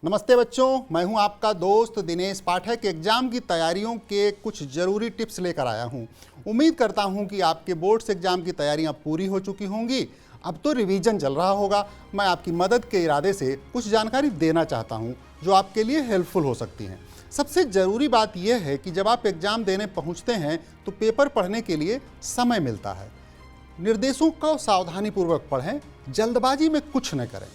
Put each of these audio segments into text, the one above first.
नमस्ते बच्चों, मैं हूं आपका दोस्त दिनेश पाठक। एग्जाम की तैयारियों के कुछ ज़रूरी टिप्स लेकर आया हूं। उम्मीद करता हूं कि आपके बोर्ड्स एग्जाम की तैयारियां पूरी हो चुकी होंगी। अब तो रिवीजन चल रहा होगा। मैं आपकी मदद के इरादे से कुछ जानकारी देना चाहता हूं जो आपके लिए हेल्पफुल हो सकती हैं। सबसे ज़रूरी बात यह है कि जब आप एग्ज़ाम देने पहुँचते हैं तो पेपर पढ़ने के लिए समय मिलता है। निर्देशों को सावधानीपूर्वक पढ़ें, जल्दबाजी में कुछ न करें।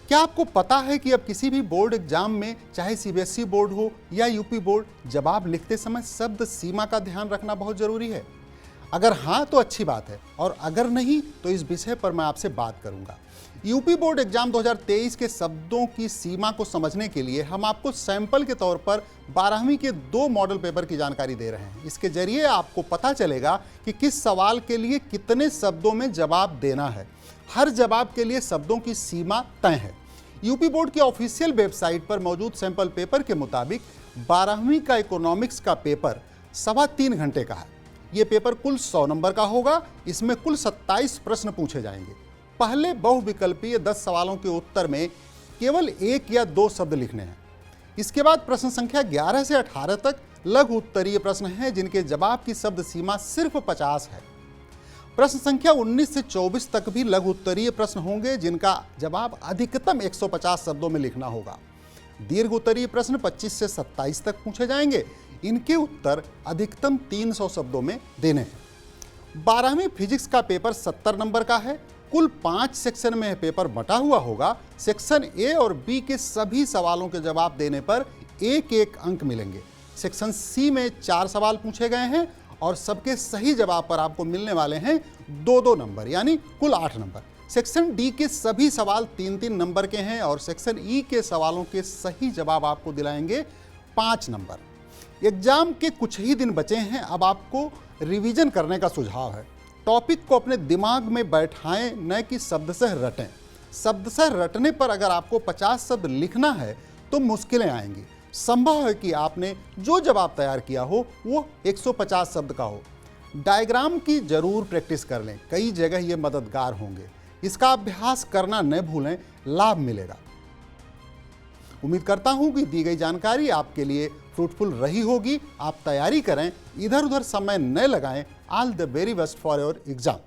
क्या आपको पता है कि अब किसी भी बोर्ड एग्जाम में, चाहे सीबीएसई बोर्ड हो या यूपी बोर्ड, जवाब लिखते समय शब्द सीमा का ध्यान रखना बहुत जरूरी है? अगर हाँ तो अच्छी बात है, और अगर नहीं तो इस विषय पर मैं आपसे बात करूंगा। यूपी बोर्ड एग्जाम 2023 के शब्दों की सीमा को समझने के लिए हम आपको सैंपल के तौर पर 12वीं के 2 मॉडल पेपर की जानकारी दे रहे हैं। इसके जरिए आपको पता चलेगा कि किस सवाल के लिए कितने शब्दों में जवाब देना है। हर जवाब के लिए शब्दों की सीमा तय है। यूपी बोर्ड की ऑफिशियल वेबसाइट पर मौजूद सैंपल पेपर के मुताबिक 12वीं का इकोनॉमिक्स का पेपर 3.25 घंटे का है। ये पेपर कुल 100 नंबर का होगा। इसमें कुल 27 प्रश्न पूछे जाएंगे। पहले बहुविकल्पीय 10 सवालों के उत्तर में केवल 1 या 2 शब्द लिखने हैं। इसके बाद प्रश्न संख्या 11 से 18 तक लघु उत्तरीय प्रश्न हैं जिनके जवाब की शब्द सीमा सिर्फ 50 है। प्रश्न संख्या 19 से 24 तक भी लघु उत्तरीय प्रश्न होंगे जिनका जवाब अधिकतम 150 शब्दों में लिखना होगा। दीर्घ उत्तरीय प्रश्न 25 से 27 तक पूछे जाएंगे। इनके उत्तर अधिकतम 300 शब्दों में देने हैं। 12वीं फिजिक्स का पेपर 70 नंबर का है। कुल 5 सेक्शन में पेपर बटा हुआ होगा। सेक्शन ए और बी के सभी सवालों के जवाब देने पर 1-1 अंक मिलेंगे। सेक्शन सी में 4 सवाल पूछे गए हैं और सबके सही जवाब पर आपको मिलने वाले हैं 2-2 नंबर, यानी कुल 8 नंबर। सेक्शन डी के सभी सवाल 3-3 नंबर के हैं और सेक्शन ई के सवालों के सही जवाब आपको दिलाएंगे 5 नंबर। एग्जाम के कुछ ही दिन बचे हैं। अब आपको रिवीजन करने का सुझाव है। टॉपिक को अपने दिमाग में बैठाएं, न कि शब्दशः रटें। शब्दशः रटने पर अगर आपको 50 शब्द लिखना है तो मुश्किलें आएंगी। संभव है कि आपने जो जवाब तैयार किया हो वो 150 शब्द का हो। डायग्राम की जरूर प्रैक्टिस कर लें, कई जगह ये मददगार होंगे। इसका अभ्यास करना न भूलें, लाभ मिलेगा। उम्मीद करता हूं कि दी गई जानकारी आपके लिए फ्रूटफुल रही होगी। आप तैयारी करें, इधर उधर समय न लगाएं। All the very best for your exam.